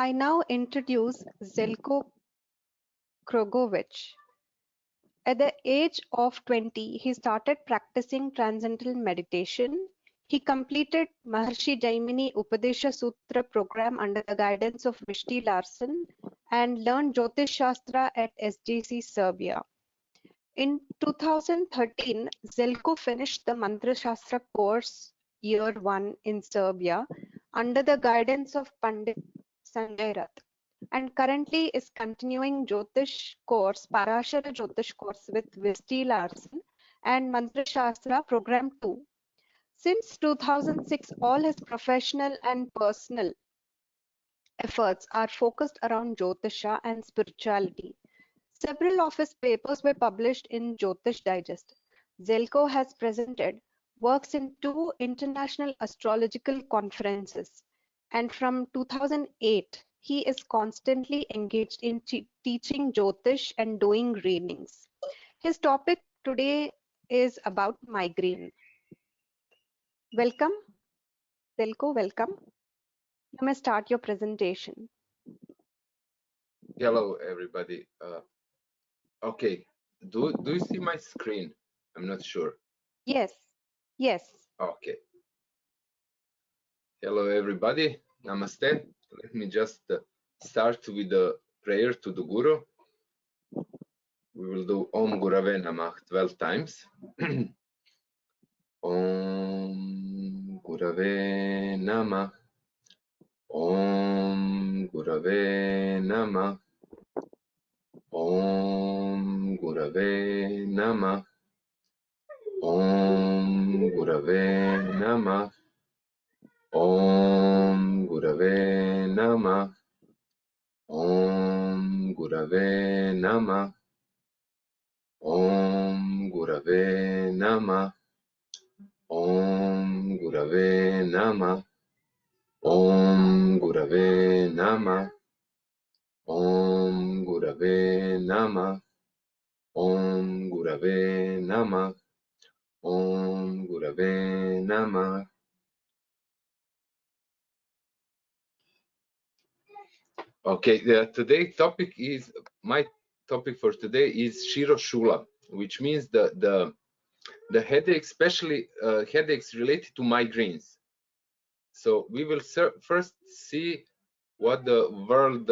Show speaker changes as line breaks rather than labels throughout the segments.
I now introduce Željko Krgović. At the age of 20, he started practicing transcendental meditation. He completed Maharishi Jaimini Upadesha Sutra program under the guidance of Vishti Larsen and learned Jyotish at SJC Serbia. In 2013, Željko finished the Mantra Shastra course year 1 in Serbia under the guidance of Pandit Sanjay Rath, and currently is continuing Jyotish course, Parashara Jyotish course with Vishti Larsen and Mantra Shastra program 2. Since 2006, all his professional and personal efforts are focused around Jyotiṣa and spirituality. Several of his papers were published in Jyotish Digest. Željko has presented works in 2 international astrological conferences, and from 2008, he is constantly engaged in teaching Jyotish and doing readings. His topic today is about migraine. Welcome, Željko, welcome. You may start your presentation.
Hello, everybody. Okay, do you see my screen? I'm not sure.
Yes, yes.
Okay. Hello, everybody. Namaste. Let me just start with a prayer to the Guru. We will do Om Gurave Namah 12 times. Om Gurave Namah. Om Gurave Namah. Om Gurave Namah. Om Gurave Namah. Om Gurave Namah. Om Gurave Namah. Om Gurave Namah. Om Gurave Namah. Om Gurave Namah. Om Gurave Namah. Om Gurave Namah. Om Gurave Namah. Okay, today topic is my topic for today is Śirośūla, which means the headache, especially headaches related to migraines. So we will first see what the World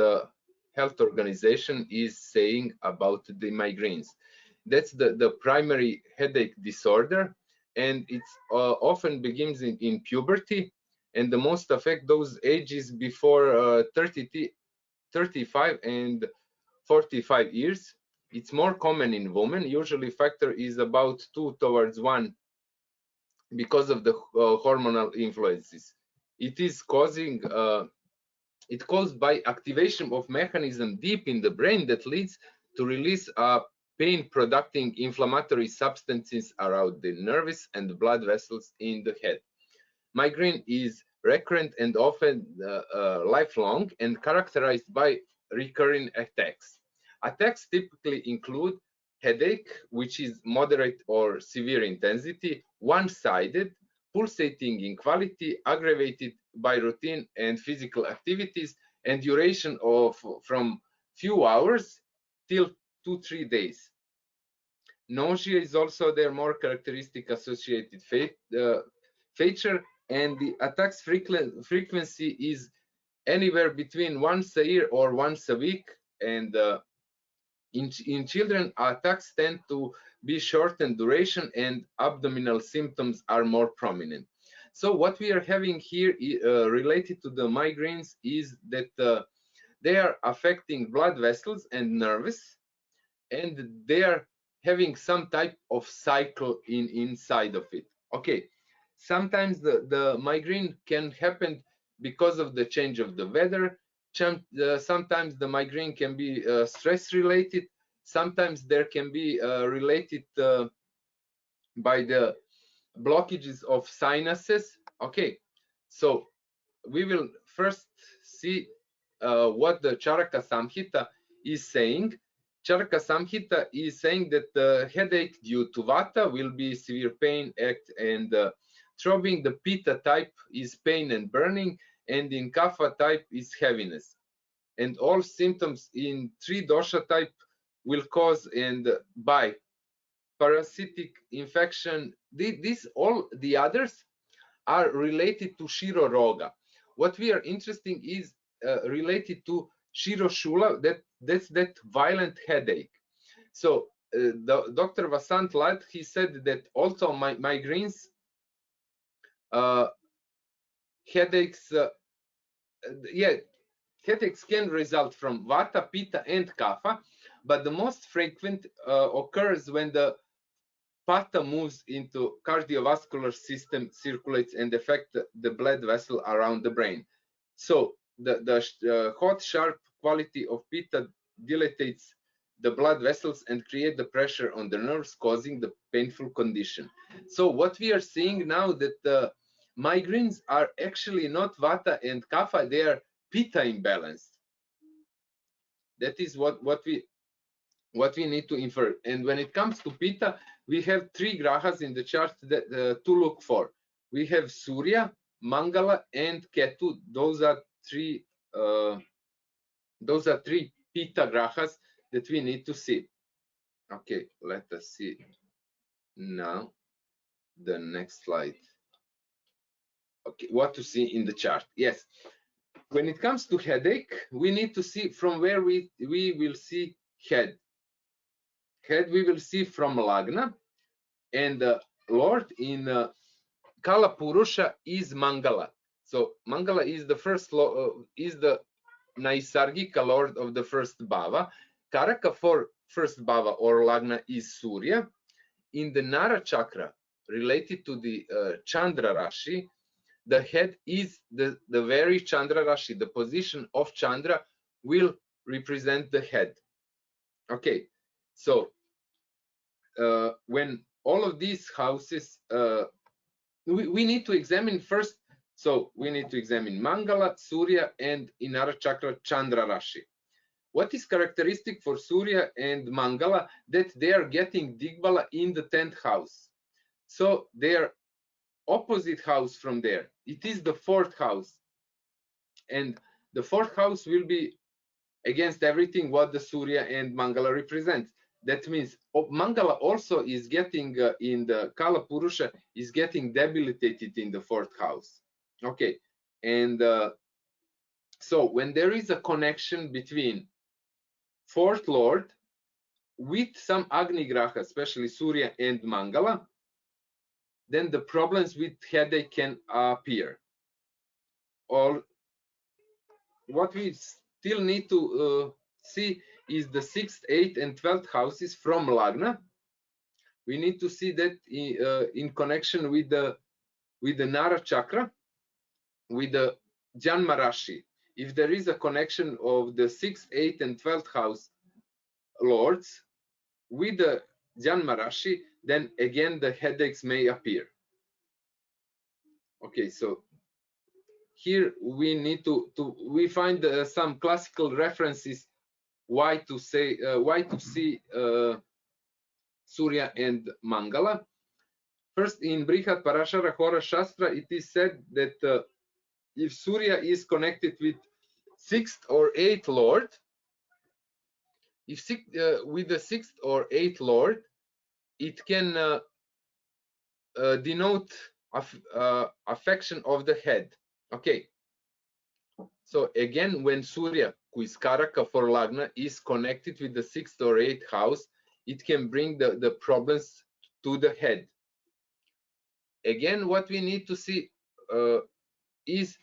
Health Organization is saying about the migraines. That's the primary headache disorder, and it often begins in puberty, and the most affect those ages before 35 and 45 years. It's more common in women. Usually factor is about 2:1 because of the hormonal influences. It is causing it caused by activation of mechanism deep in the brain that leads to release pain producing inflammatory substances around the nerves and blood vessels in the head. Migraine is recurrent and often lifelong and characterized by recurring attacks. Attacks typically include headache, which is moderate or severe intensity, one-sided, pulsating in quality, aggravated by routine and physical activities, and duration of from few hours till 2-3 days. Nausea is also their more characteristic associated feature, and the attacks frequency is anywhere between once a year or once a week, and in children attacks tend to be short in duration and abdominal symptoms are more prominent. So what we are having here related to the migraines is that they are affecting blood vessels and nerves, and they are having some type of cycle inside of it. Okay, sometimes the migraine can happen because of the change of the weather. Sometimes the migraine can be stress related. Sometimes there can be related by the blockages of sinuses. Okay, so we will first see what the Charaka Samhita is saying. Charaka Samhita is saying that the headache due to Vata will be severe pain, and throbbing. The Pitta type is pain and burning, and in Kapha type is heaviness. and all symptoms in 3 dosha type will cause and by parasitic infection. These all the others are related to Shiro Roga. What we are interested is related to Śirośūla, that's that violent headache. So Dr. Vasant Lad, he said that also migraines, headaches, headaches can result from Vata, Pitta, and Kapha, but the most frequent occurs when the Pitta moves into cardiovascular system, circulates and affect the blood vessel around the brain. So the hot, sharp quality of Pitta dilates the blood vessels and create the pressure on the nerves, causing the painful condition. So what we are seeing now that the migraines are actually not Vata and Kapha, they are Pitta imbalanced. That is what we need to infer. And when it comes to Pitta, we have 3 grahas in the chart that, to look for. We have Surya, Mangala, and Ketu. Those are 3 Pitta grahas that we need to see. Okay, let us see now the next slide. Okay, what to see in the chart. Yes, when it comes to headache, we need to see from where we will see head. Head we will see from Lagna, and Lord in Kala Purusha is Mangala. So Mangala is the first is the Naisargika Lord of the first Bhava. Karaka for first Bhava or Lagna is Surya. In the Nara chakra, related to the Chandra Rashi, the head is the very Chandra Rashi. The position of Chandra will represent the head. Okay, so when all of these houses, we need to examine first. So we need to examine Mangala, Surya, and Inara Chakra Chandra Rashi. What is characteristic for Surya and Mangala? That they are getting Digbala in the 10th house. So they are opposite house from there. It is the 4th house. And the 4th house will be against everything what the Surya and Mangala represent. That means Mangala also is getting in the Kala Purusha is getting debilitated in the 4th house. Okay, and so when there is a connection between 4th Lord with some Agni Graha, especially Surya and Mangala, then the problems with headache can appear. Or what we still need to see is the 6th, 8th, and 12th houses from Lagna. We need to see that in connection with the Nara chakra, with the Janma Rashi. If there is a connection of the 6th, 8th, and 12th house lords with the Janma Rashi, then again the headaches may appear. Okay, so here we need to we find some classical references why to see Surya and Mangala. First, in Brihat Parashara Hora Shastra, it is said that if Surya is connected with 6th or 8th Lord, if with the 6th or 8th Lord, it can denote affection of the head. Okay. So again, when Surya, who is Karaka for Lagna, is connected with the 6th or 8th house, it can bring the problems to the head. Again, what we need to see is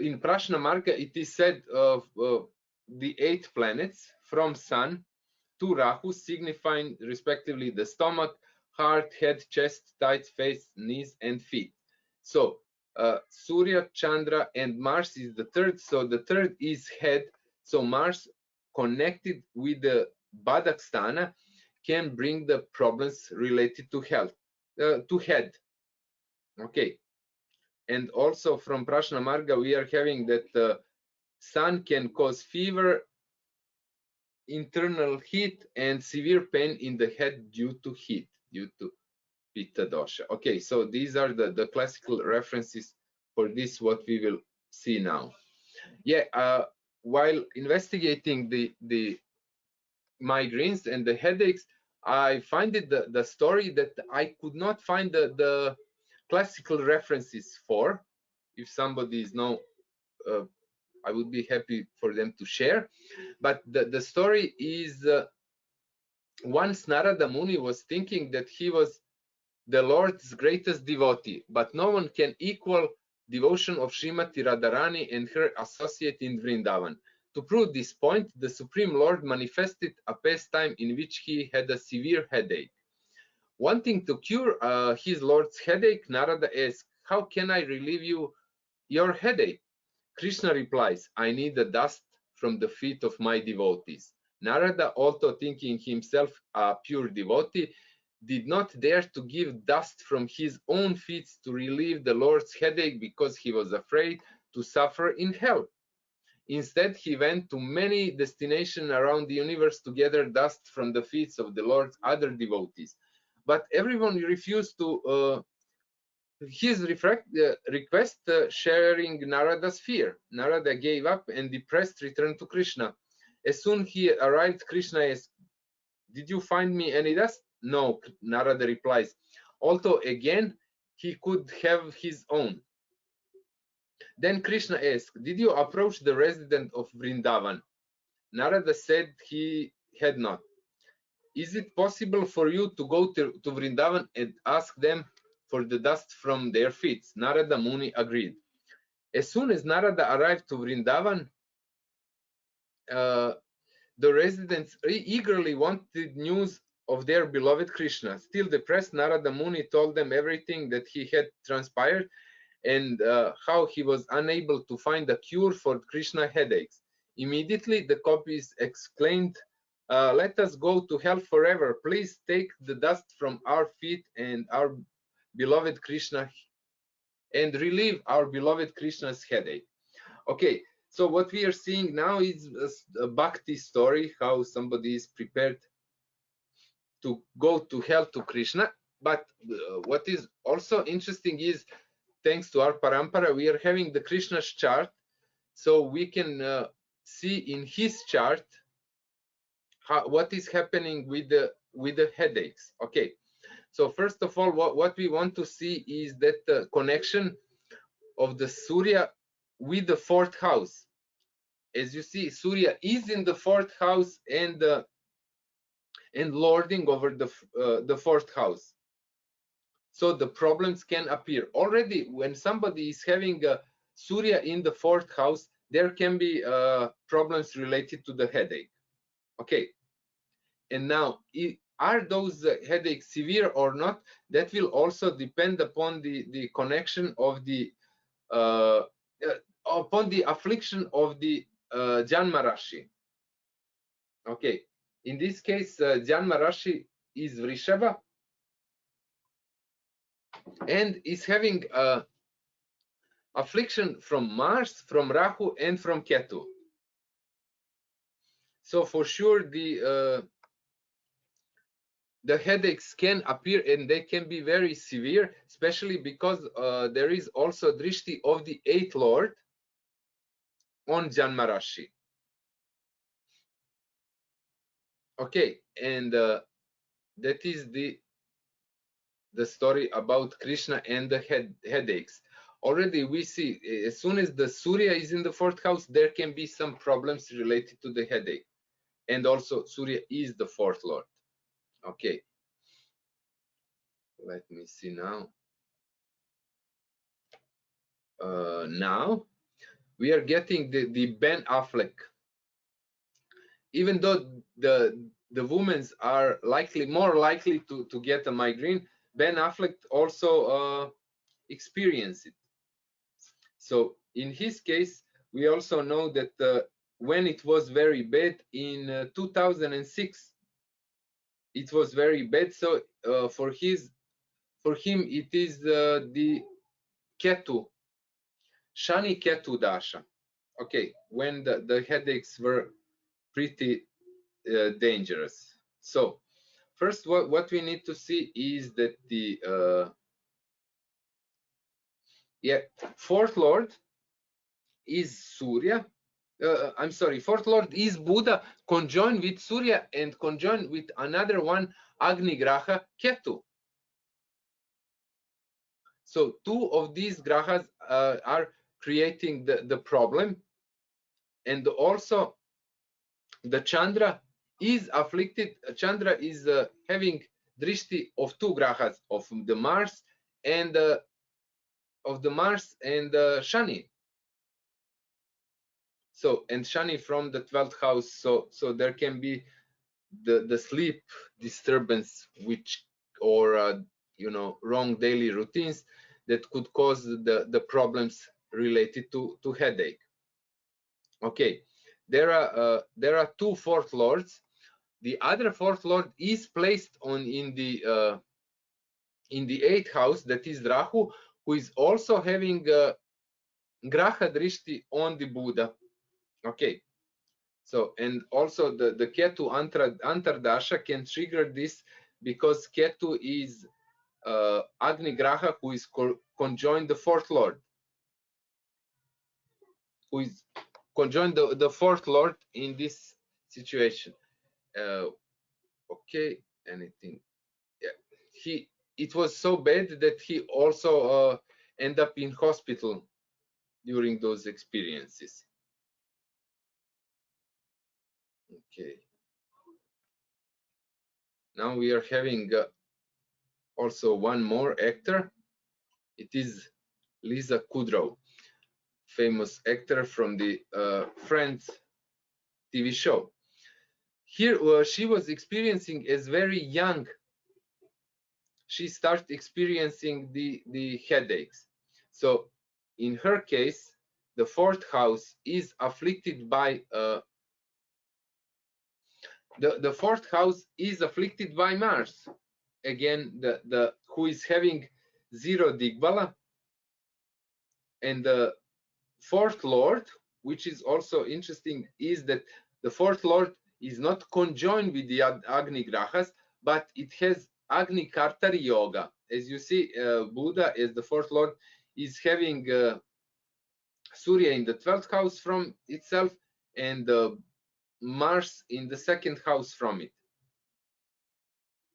in Prashna Marga, it is said of the 8 planets from Sun to Rahu, signifying respectively the stomach, heart, head, chest, thighs, face, knees, and feet. So Surya, Chandra, and Mars is the 3rd. So the 3rd is head. So Mars connected with the Badakstana can bring the problems related to health, to head. Okay. And also from Prashna Marga, we are having that the sun can cause fever, internal heat, and severe pain in the head due to heat, due to Pitta dosha. Okay, so these are the classical references for this, what we will see now. Yeah, while investigating the migraines and the headaches, I find it the story that I could not find the classical references for. If somebody is know, I would be happy for them to share. But the story is once Narada Muni was thinking that he was the Lord's greatest devotee, but no one can equal devotion of Srimati Radharani and her associate in Vrindavan. To prove this point, the Supreme Lord manifested a pastime in which he had a severe headache. Wanting to cure his Lord's headache, Narada asked, "How can I relieve your headache?" Krishna replies, "I need the dust from the feet of my devotees." Narada, although thinking himself a pure devotee, did not dare to give dust from his own feet to relieve the Lord's headache because he was afraid to suffer in hell. Instead, he went to many destinations around the universe to gather dust from the feet of the Lord's other devotees. But everyone refused to his request, sharing Narada's fear. Narada gave up and depressed returned to Krishna. As soon as he arrived, Krishna asked, "Did you find me any dust?" "No," Narada replies, although again he could have his own. Then Krishna asked, "Did you approach the resident of Vrindavan?" Narada said he had not. "Is it possible for you to go to Vrindavan and ask them for the dust from their feet?" Narada Muni agreed. As soon as Narada arrived to Vrindavan, the residents eagerly wanted news of their beloved Krishna. Still depressed, Narada Muni told them everything that he had transpired and how he was unable to find a cure for Krishna headaches. Immediately, the gopis exclaimed, "Let us go to hell forever. Please take the dust from our feet and our beloved Krishna and relieve our beloved Krishna's headache." Okay, so what we are seeing now is a bhakti story, how somebody is prepared to go to hell to Krishna. But what is also interesting is, thanks to our parampara, we are having the Krishna's chart, so we can see in his chart what is happening with the headaches. Okay, so first of all, what we want to see is that the connection of the Surya with the fourth house. As you see, Surya is in the fourth house and lording over the fourth house. So the problems can appear. Already when somebody is having a Surya in the fourth house, there can be problems related to the headache. Okay, and now are those headaches severe or not? That will also depend upon the connection of the upon the affliction of the Janma Rashi. Okay, in this case, Janma Rashi is Vrishabha and is having affliction from Mars, from Rahu, and from Ketu. So for sure, the headaches can appear and they can be very severe, especially because there is also drishti of the 8th Lord on Janma Rashi. Okay, and that is the story about Krishna and the headaches. Already we see, as soon as the Surya is in the fourth house, there can be some problems related to the headache. And also Surya is the fourth Lord. Okay, let me see now. Now we are getting the Ben Affleck. Even though the women are more likely to get a migraine, Ben Affleck also experience it. So in his case, we also know that when it was very bad in 2006, it was very bad. So for him, it is the Ketu, Shani Ketu Dasha. Okay, when the headaches were pretty dangerous. So first, what we need to see is that the fourth Lord is Surya, I'm sorry, fourth lord is Buddha conjoined with Surya and conjoined with another one, Agni Graha, Ketu. So two of these grahas are creating the problem. And also the Chandra is afflicted. Chandra is having drishti of two grahas, of the Mars and Shani. So, and Shani from the 12th house. So there can be the sleep disturbance, which, or you know, wrong daily routines that could cause the problems related to headache. Okay, there are two fourth lords. The other fourth lord is placed in the 8th house, that is Rahu, who is also having Graha Drishti on the Buddha. Okay, so, and also the Ketu Antardasha can trigger this, because Ketu is Agni Graha, who is conjoined the fourth lord, who is conjoined the fourth lord in this situation. Okay, anything? Yeah, it was so bad that he also ended up in hospital during those experiences. Okay. Now we are having also one more actor. It is Lisa Kudrow, famous actor from the Friends TV show. Here she was experiencing as very young. She started experiencing the headaches. So in her case, the fourth house is afflicted by the fourth house is afflicted by Mars. Again, the who is having 0 Digbala, and the fourth lord, which is also interesting, is that the fourth lord is not conjoined with the Agni Grahas, but it has Agni Kartari Yoga. As you see, Buddha as the fourth lord is having Surya in the 12th house from itself, and Mars in the 2nd house from it.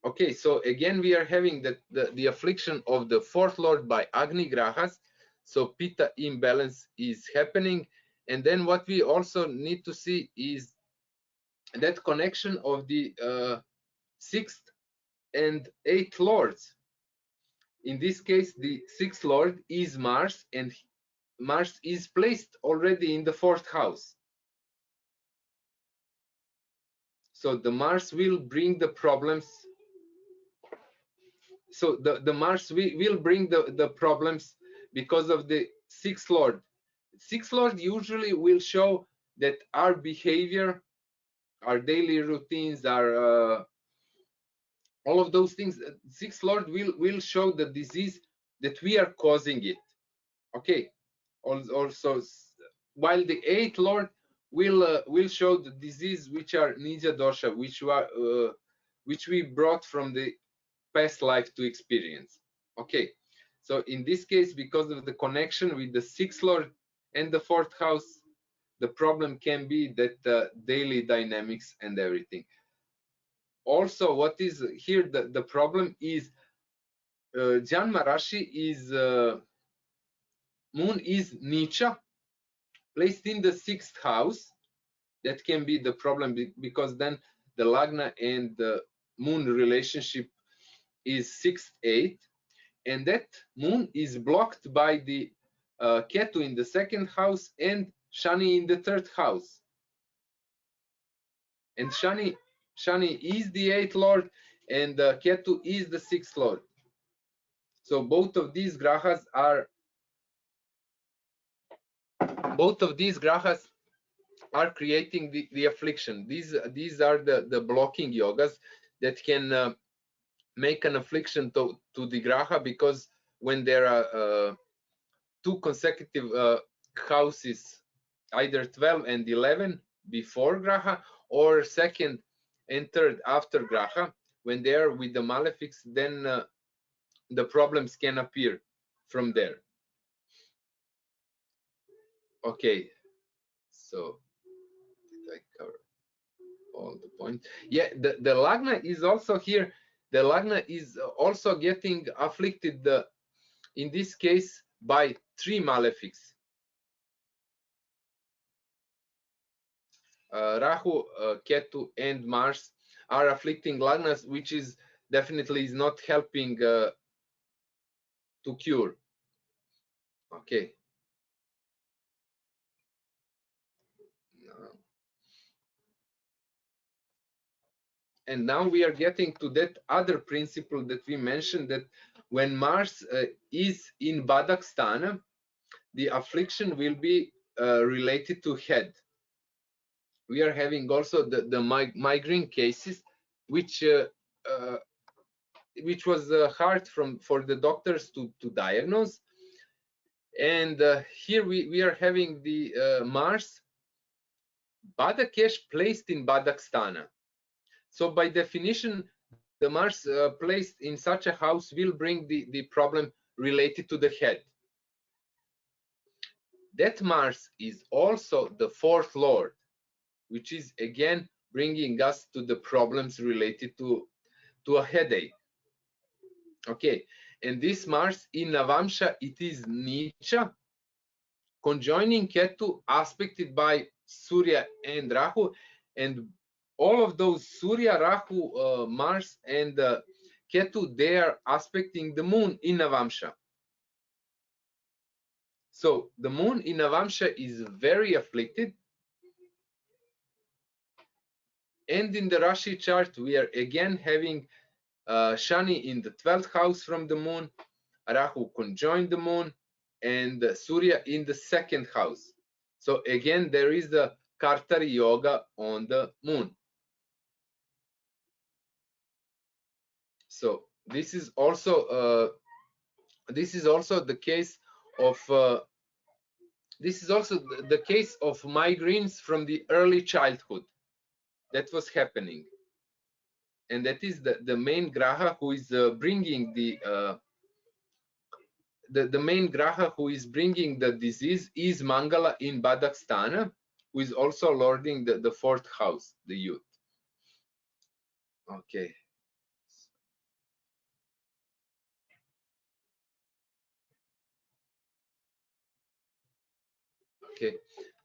Okay, so again we are having the affliction of the fourth lord by Agni Grahas. So Pitta imbalance is happening. And then what we also need to see is that connection of the 6th and 8th lords. In this case, the 6th lord is Mars, and Mars is placed already in the 4th house. So the Mars will bring the problems. So the Mars will bring the problems because of the 6th lord. 6th lord usually will show that our behavior, our daily routines, our all of those things. 6th lord will show the disease that we are causing it. Okay. Also, while the 8th lord will show the disease which are nija dosha, which we brought from the past life to experience. Okay, so in this case, because of the connection with the 6th lord and the 4th house, the problem can be that daily dynamics and everything. Also, what is here the problem is Janma Rashi is moon is Nicha, placed in the 6th house. That can be the problem, because then the Lagna and the moon relationship is 6th, 8th, and that moon is blocked by the Ketu in the 2nd house and Shani in the 3rd house. And Shani is the 8th lord, and Ketu is the 6th lord. So both of these grahas are creating the affliction. These are the blocking yogas that can make an affliction to the graha, because when there are 2 consecutive houses, either 12 and 11 before graha, or 2nd and 3rd after graha, when they are with the malefics, then the problems can appear from there. Okay, so point. Yeah, the Lagna is also here. The Lagna is also getting afflicted, in this case, by 3 malefics. Rahu, Ketu, and Mars are afflicting Lagnas, which is definitely is not helping to cure. Okay. And now we are getting to that other principle that we mentioned, that when Mars is in Badaksthana, the affliction will be related to head. We are having also the migraine cases, which was hard for the doctors to diagnose. And here we are having the Mars Badakesh placed in Badaksthana. So by definition, the Mars placed in such a house will bring the problem related to the head. That Mars is also the 4th lord, which is again bringing us to the problems related to a headache. Okay, and this Mars in Navamsha, it is Nicha, conjoining Ketu, aspected by Surya and Rahu, and all of those Surya, Rahu, Mars, and Ketu, they are aspecting the moon in Navamsha. So the moon in Navamsha is very afflicted. And in the Rashi chart, we are again having Shani in the 12th house from the moon, Rahu conjoined the moon, and Surya in the 2nd house. So again, there is the Kartari Yoga on the moon. So this is also the case of migraines from the early childhood that was happening, and that is the main graha who is bringing the main graha who is bringing the disease is Mangala in Badaksthana, who is also lording the 4th house, the youth. Okay. Okay.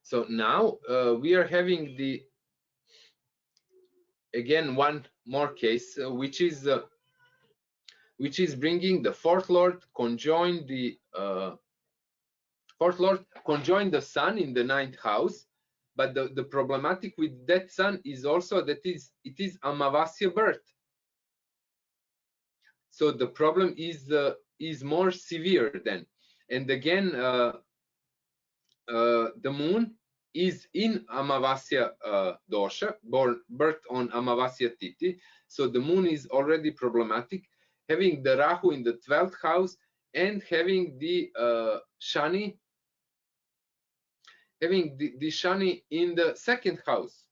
So now we are having again one more case, which is bringing the 4th lord conjoined the 4th lord conjoined the sun in the 9th house. But the problematic with that sun is also that it is Amavasya birth. So the problem is more severe then. And again, the moon is in Amavasya dosha, birth on Amavasya Tithi. So the moon is already problematic, having the Rahu in the 12th house and having the Shani, the Shani in the 2nd house.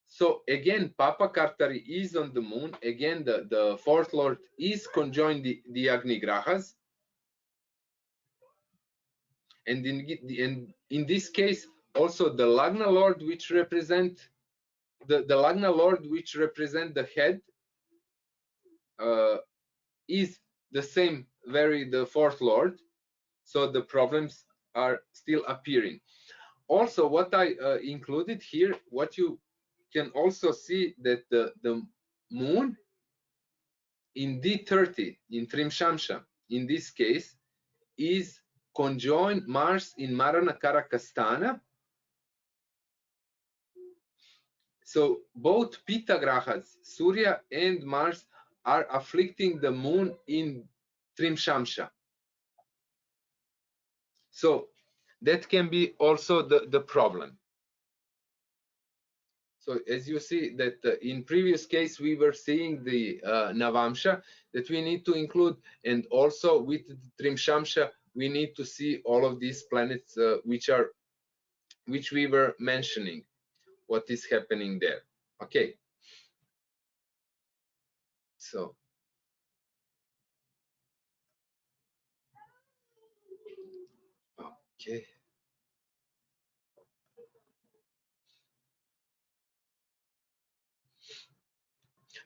So again, Papa Kartari is on the moon. Again, the 4th lord is conjoined the Agni Grahas. And in this case, also the Lagna Lord, which represent the Lagna Lord, which represent the head, is the same, the 4th Lord. So the problems are still appearing. Also, what I included here, what you can also see that the moon in D30 in Trimshamsha, in this case, is conjoined Mars in Maranakara Kastana. So both Pitta Grahas, Surya and Mars, are afflicting the moon in Trimshamsha. So that can be also the problem. So as you see that in previous case, we were seeing the Navamsha that we need to include, and also with Trimshamsha, we need to see all of these planets which we were mentioning, what is happening there. Okay. So. Okay.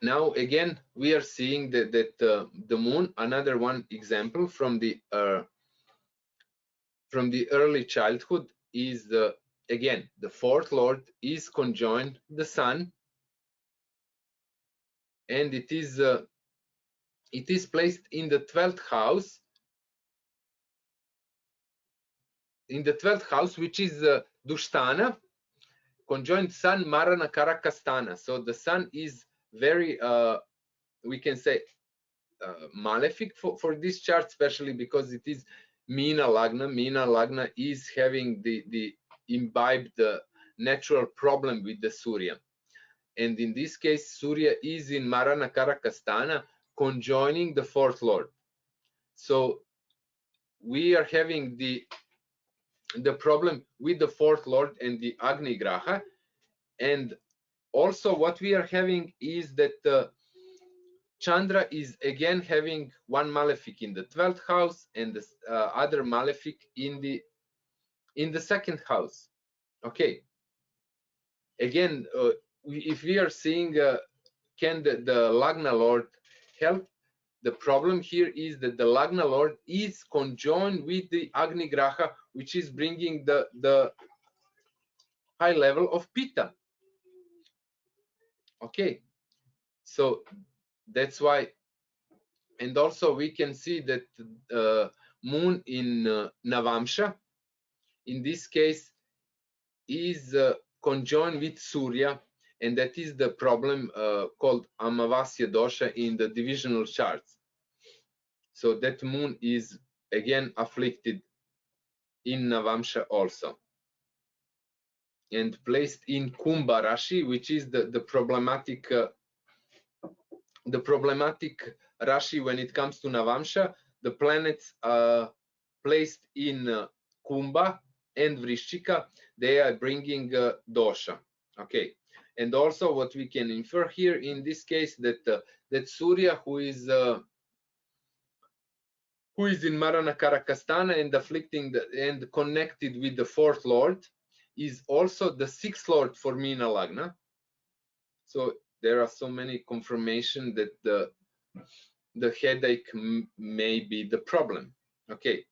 Now again we are seeing that the moon, another one example from the early childhood, is again the fourth lord is conjoined the sun, and it is placed in the 12th house, which is Dushtana, conjoined sun Marana Karakastana. So the sun is very we can say malefic for this chart, especially because it is Mina Lagna. Mina Lagna is having the imbibed natural problem with the Surya, and in this case Surya is in Marana Karakastana, conjoining the fourth lord. So we are having the problem with the fourth lord and the Agni Graha. And also what we are having is that Chandra is again having one malefic in the 12th house and the other malefic in the second house. Okay, again if we are seeing can the Lagna lord help, the problem here is that the Lagna lord is conjoined with the Agni Graha, which is bringing the high level of Pitta. Okay, so that's why. And also we can see that moon in Navamsha in this case is conjoined with Surya, and that is the problem called Amavasya dosha in the divisional charts. So that moon is again afflicted in Navamsha also, and placed in Kumbha Rashi, which is the problematic Rashi when it comes to Navamsha. The planets placed in Kumbha and Vrishchika, they are bringing dosha. Okay, and also what we can infer here in this case that that Surya, who is in Marana Karakastana and afflicting and connected with the fourth lord, is also the sixth lord for Meena Lagna. So there are so many confirmation that the headache may be the problem. Okay,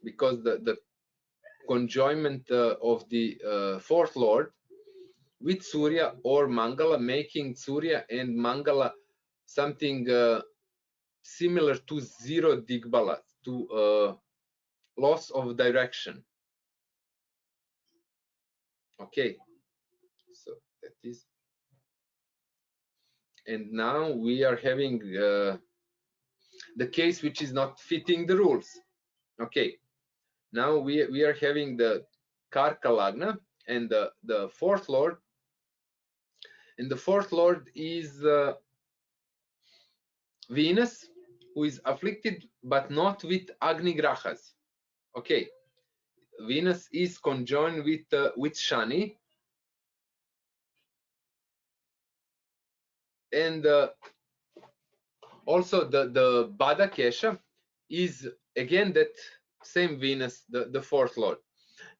because the conjoinment of the fourth lord with Surya or Mangala, making Surya and Mangala something similar to zero digbala, to loss of direction. Okay, so that is, and now we are having the case which is not fitting the rules. Okay, now we are having the Karka Lagna and the fourth lord, and the fourth lord is Venus, who is afflicted but not with Agni Grahas. Okay, Venus is conjoined with Shani, and also the Bada Kesha is again that same Venus, the fourth lord.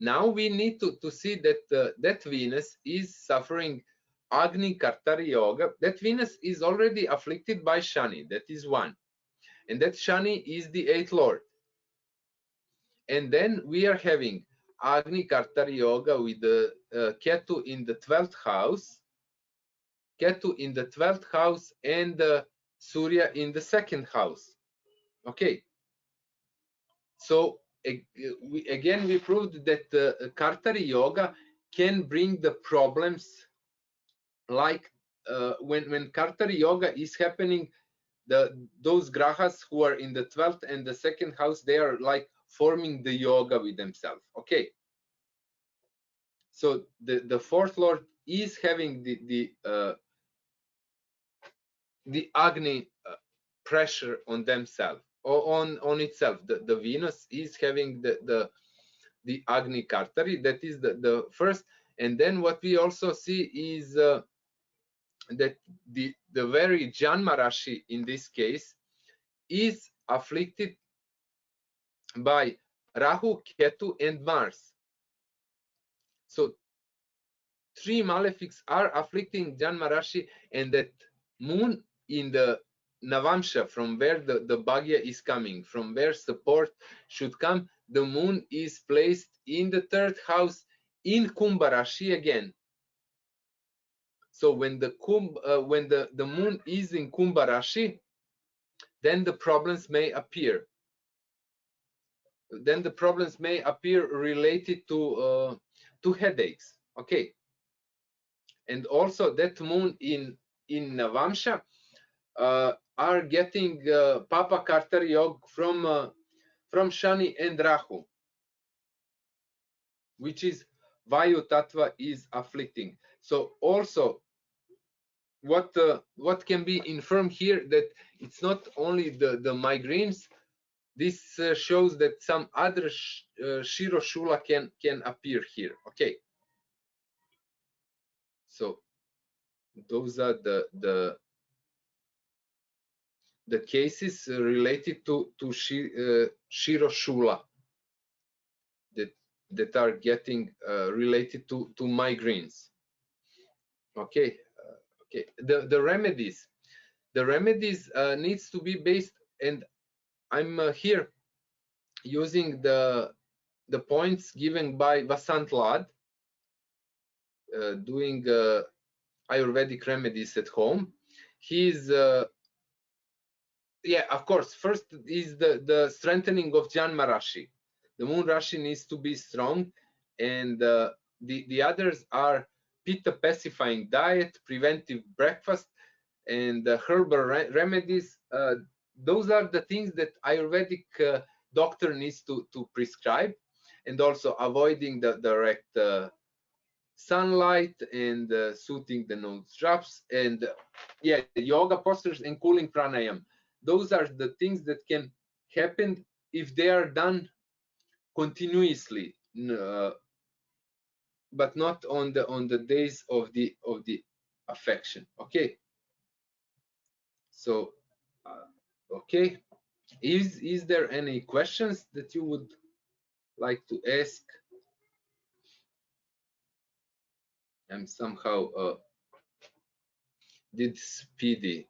Now we need to see that that Venus is suffering Agni Kartari Yoga. That Venus is already afflicted by Shani, that is one, and that Shani is the eighth lord. And then we are having Agni Kartari Yoga with the Ketu in the 12th house, Ketu in the 12th house, and Surya in the second house. Okay, so again we proved that Kartari Yoga can bring the problems like when Kartari Yoga is happening, those grahas who are in the 12th and the second house, they are like forming the yoga with themselves. Okay, so the fourth lord is having the Agni pressure on themselves, or on itself. The Venus is having the Agni Kartari, that is the first. And then what we also see is that the very Janma Rashi in this case is afflicted by Rahu, Ketu, and Mars. So three malefics are afflicting Janma Rashi, and that moon in the Navamsha, from where the Bhagya is coming, from where support should come, the moon is placed in the third house in Kumbha Rashi again. So when the moon is in Kumbha Rashi, then the problems may appear. Then the problems may appear related to headaches. Okay. And also that moon in Navamsha are getting Papa Kartar Yog from Shani and Rahu, which is Vayu Tattva is afflicting. So also what can be infirmed here, that it's not only the migraines. This shows that some other Śirośūla can appear here. Okay. So those are the cases related to Śirośūla that are getting related to migraines. Okay. Okay. The remedies needs to be based, and I'm here using the points given by Vasant Lad, doing Ayurvedic remedies at home. He's yeah, of course, first is the strengthening of Janma Rashi. The moon Rashi needs to be strong, and the others are pitta pacifying diet, preventive breakfast, and herbal remedies. Those are the things that Ayurvedic doctor needs to prescribe, and also avoiding the direct sunlight, and soothing the nose drops, and yeah, yoga postures and cooling pranayam. Those are the things that can happen if they are done continuously, but not on the days of the affection. Okay. So okay, is there any questions that you would like to ask? I'm somehow did speedy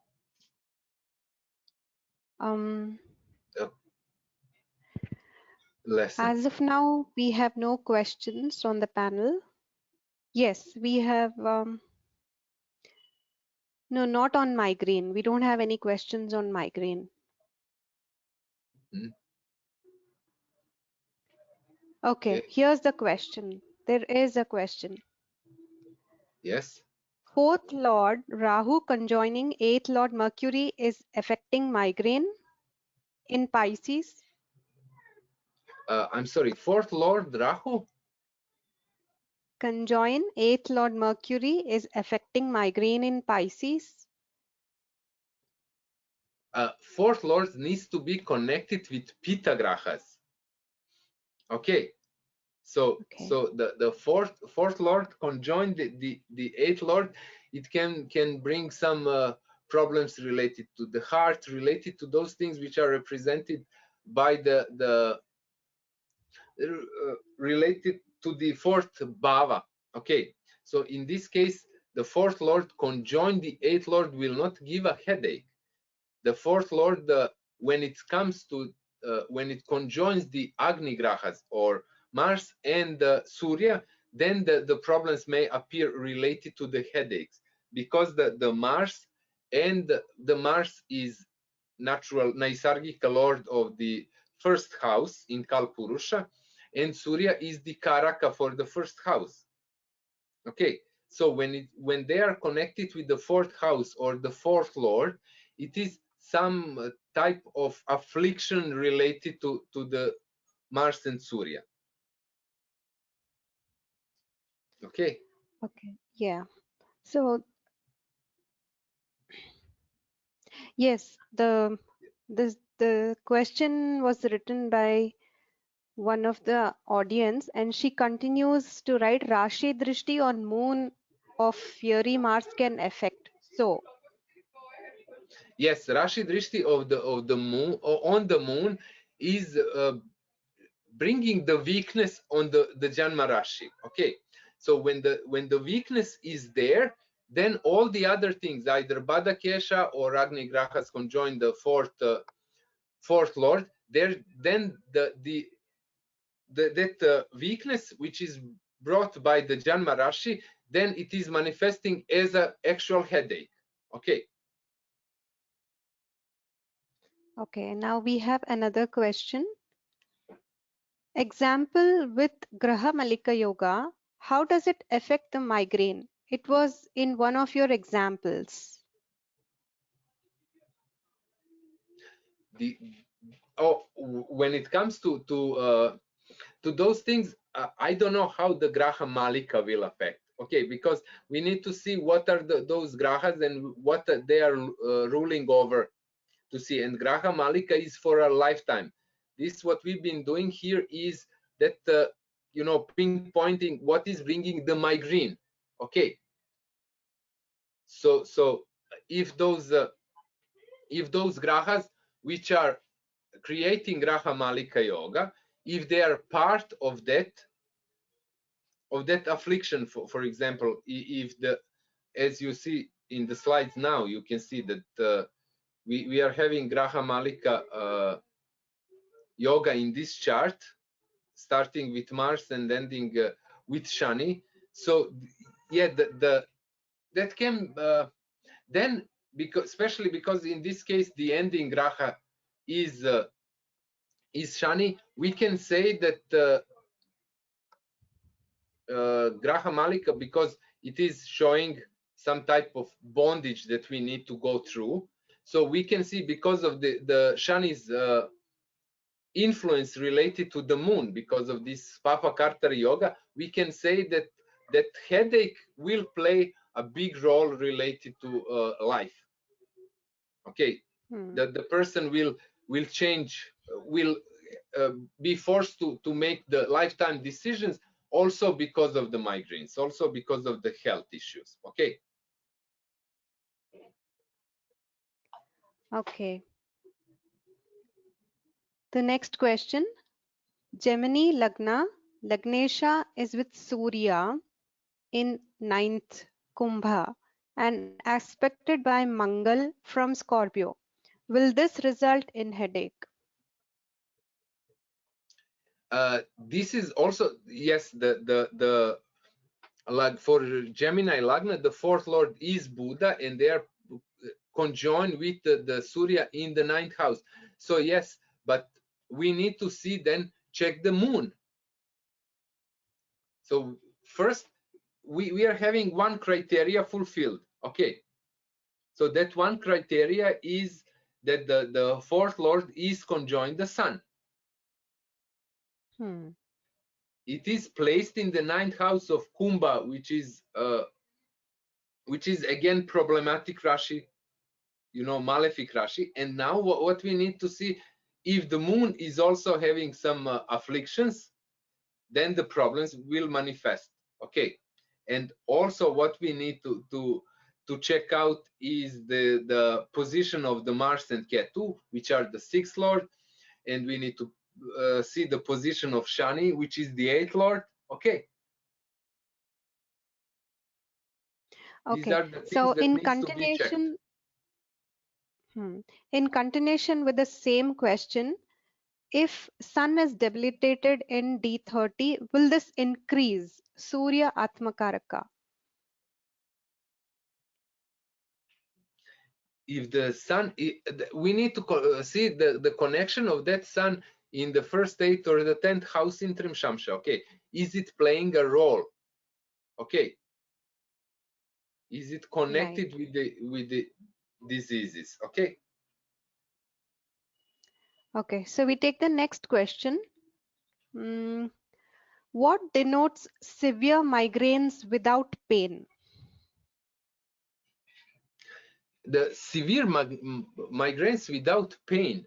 lesson.
As of now, we have no questions on the panel. Yes, we have. No, not on migraine. We don't have any questions on migraine. Okay, here's the question. There is a question.
Yes.
4th Lord Rahu conjoining 8th Lord Mercury is affecting migraine in Pisces.
I'm sorry, 4th Lord Rahu
Conjoin 8th Lord Mercury is affecting migraine in Pisces.
4th Lord needs to be connected with Pitta Grahas. Okay. So the fourth Lord conjoined the 8th Lord, it can bring some problems related to the heart, related to those things which are represented by the related to the 4th Bhava. Okay, so in this case, the 4th Lord conjoined the 8th Lord will not give a headache. The 4th Lord, when it comes to when it conjoins the Agni Grahas or Mars and Surya, then the problems may appear related to the headaches, because the Mars and the Mars is natural Naisargika Lord of the 1st house in Kalpurusha, and Surya is the Karaka for the 1st house. Okay, so when they are connected with the 4th house or the 4th Lord, it is some type of affliction related to the Mars and Surya. Okay.
Okay, yeah. So yes, the question was written by one of the audience, and she continues to write, Rashi Drishti on moon of fiery Mars can affect. So
yes, Rashi Drishti of the moon on the moon is bringing the weakness on the Janma Rashi. Okay, So when the weakness is there, then all the other things, either Bada Kesha or Agni Grahas conjoin the fourth lord, then that weakness which is brought by the Janma Rashi, then it is manifesting as an actual headache. Okay.
Okay, now we have another question. Example with Graha Malika Yoga, how does it affect the migraine? It was in one of your examples.
When it comes to those things, I don't know how the Graha Malika will affect. Okay, because we need to see what are those grahas and what they are ruling over to see. And Graha Malika is for a lifetime. This what we've been doing here is that pinpointing what is bringing the migraine. Okay. So if those grahas which are creating Graha Malika Yoga, if they are part of that affliction, for example, if as you see in the slides now, you can see that we are having Graha Malika Yoga in this chart, starting with Mars and ending with Shani. So yeah, that can then, especially because in this case the ending Graha is Shani, we can say that Graha Malika, because it is showing some type of bondage that we need to go through. So we can see, because of the Shani's influence related to the moon, because of this Papa Carter Yoga, we can say that headache will play a big role related to life. Okay, the person will change, will be forced to make the lifetime decisions, also because of the migraines, also because of the health issues. Okay.
Okay. The next question. Jaimini Lagnesha is with Surya in 9th Kumbha and aspected by Mangal from Scorpio. Will this result in headache?
This is also, yes, like for Gemini Lagna, the fourth lord is Buddha, and they are conjoined with the Surya in the 9th house. So yes, but we need to see, then check the moon. So first, we are having one criteria fulfilled. Okay. So that one criteria is that the fourth lord is conjoined the sun. It is placed in the 9th house of Kumbha, which is again problematic Rashi, malefic Rashi. And now what we need to see, if the moon is also having some afflictions, then the problems will manifest. Okay. And also what we need to check out is the position of the Mars and Ketu, which are the 6th lord, and we need to see the position of Shani, which is the 8th lord. Okay.
Okay.
These are the things
so
that
in
needs
continuation, in continuation with the same question, if Sun is debilitated in D30, will this increase Surya Atmakaraka?
If the sun, we need to see the connection of that sun in the first 8th or the 10th house in Trim Shamsha. Okay, is it playing a role? Okay, is it connected with the diseases? Okay.
Okay, so we take the next question. What denotes severe migraines without pain?
The severe migraines without pain.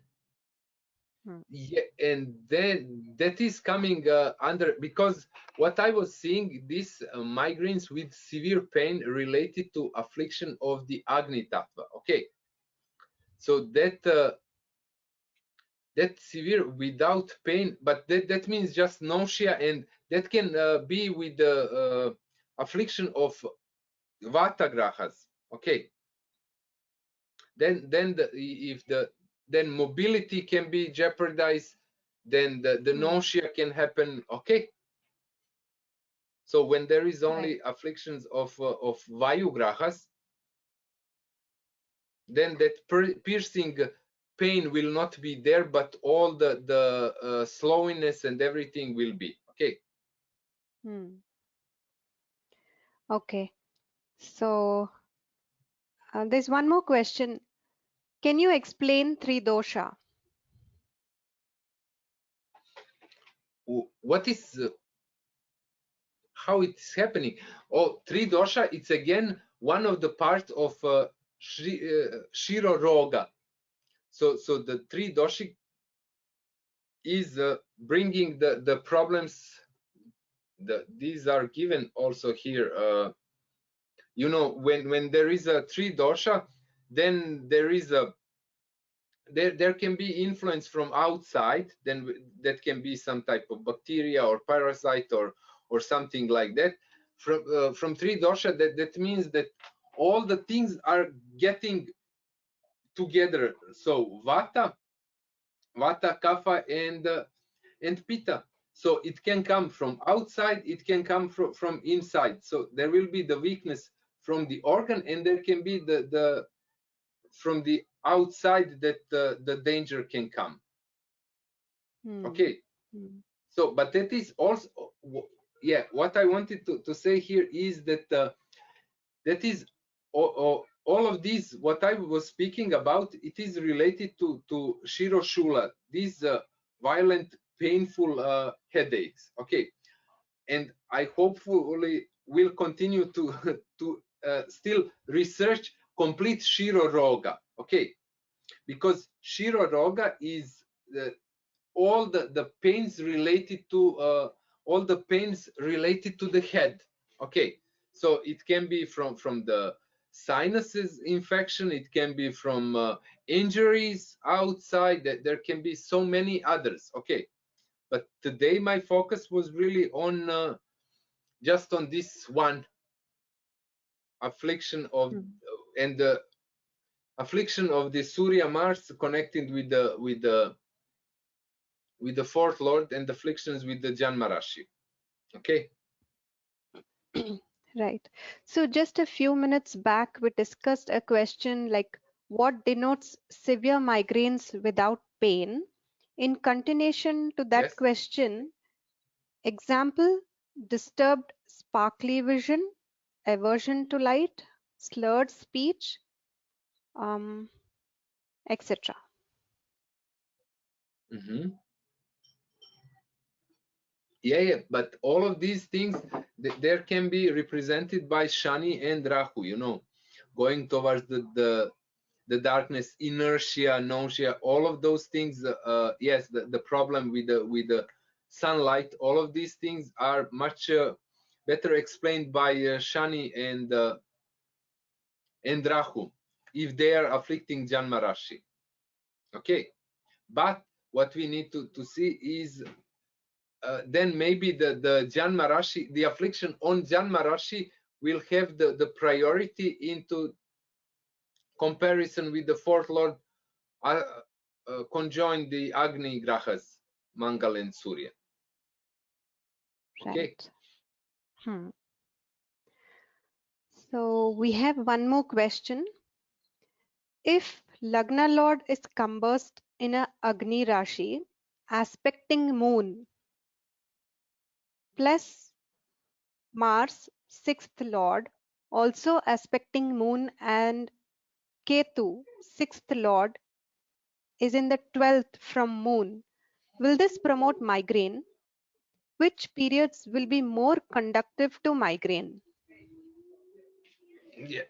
Yeah, and then that is coming under, because what I was seeing, these migraines with severe pain related to affliction of the Agni Tattva. Okay, so that severe without pain, but that means just nausea, and that can be with the affliction of Vata grahas, okay, then then mobility can be jeopardized, then the nausea can happen, okay. So when there is only afflictions of Vayu grahas, then that piercing pain will not be there, but all the slowness and everything will be, okay.
Okay, so there's one more question. Can you explain Tridosha?
What is how it's happening? Oh, Tridosha, it's again one of the parts of Śiroṣūla. So the Tridosha is bringing the problems. These are given also here. You know, when there is a Tridosha, then there is a there can be influence from outside, then that can be some type of bacteria or parasite or something like that. From Tridosha, that means that all the things are getting together. So Vata, Kapha, and Pitta. So it can come from outside, it can come from inside. So there will be the weakness from the organ, and there can be the from the outside that the danger can come. Okay. So, but that is also, yeah, what I wanted to say here is that that is all of these, what I was speaking about, it is related to Śiroṣūla, these violent, painful headaches. Okay. And I hopefully will continue to still research complete Śiroṣūla. Okay. Because Śiroṣūla is all the pains related to the head. Okay, so it can be from the sinuses infection, it can be from injuries outside, that there can be so many others. Okay, but today my focus was really on just on this one affliction of and the affliction of the Surya Mars connected with the fourth lord, and afflictions with the Janma Rashi. Okay.
Right. So just a few minutes back, we discussed a question like what denotes severe migraines without pain. In continuation to that question, example, disturbed sparkly vision, aversion to light, slurred speech, etc.
Yeah, but all of these things, there can be represented by Shani and Rahu, you know, going towards the darkness, inertia, nausea, all of those things. Yes, the problem with the sunlight, all of these things are much better explained by Shani and Rahu if they are afflicting Janma Rashi. Okay, but what we need to see is then maybe the Janma Rashi, the affliction on Janma Rashi will have the priority into comparison with the fourth lord conjoined the Agni Grahas, Mangal and Surya. Okay.
Right. So we have one more question. If Lagna Lord is combust in a Agni Rashi, aspecting Moon, plus Mars, 6th Lord, also aspecting Moon, and Ketu, 6th Lord, is in the 12th from Moon, will this promote migraine? Which periods will be more conductive to migraine?
Yeah,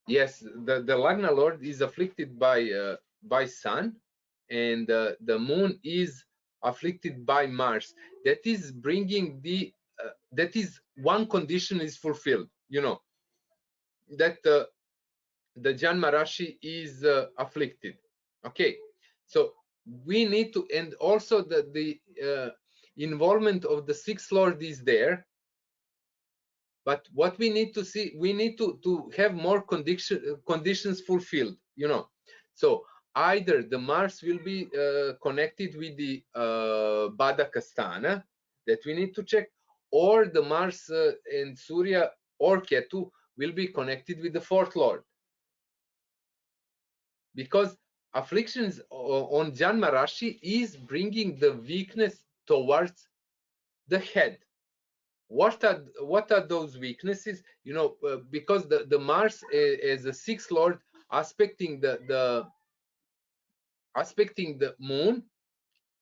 yes, the Lagna Lord is afflicted by Sun, and the Moon is afflicted by Mars. That is bringing that is one condition is fulfilled, you know, that the Janma Rashi is afflicted. Okay, so we need to, and also the involvement of the sixth lord is there. But what we need to see, we need to have more conditions fulfilled, you know. So either the Mars will be connected with the Badakasthana, that we need to check, or the Mars and Surya or Ketu will be connected with the fourth lord. Because afflictions on Janma Rashi is bringing the weakness towards the head. What are those weaknesses? You know, because the Mars as a sixth lord aspecting the moon,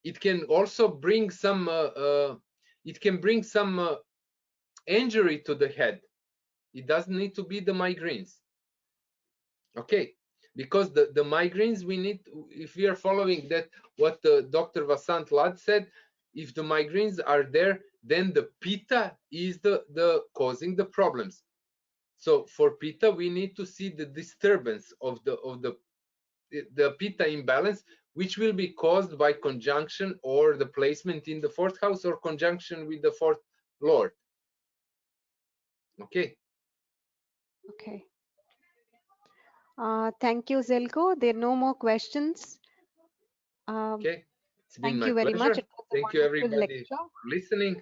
it can also bring some injury to the head. It doesn't need to be the migraines. Okay, because the migraines, we need, if we are following that what Dr. Vasant Lad said, if the migraines are there, then the pitta is the causing the problems. So for pitta, we need to see the disturbance of the pitta imbalance, which will be caused by conjunction or the placement in the fourth house or conjunction with the fourth lord. Okay.
Okay. Thank you, Željko. There are no more questions.
Okay. It's been
Thank
my
you very
pleasure.
much. It was a
Thank you,
wonderful
everybody,
lecture.
for listening.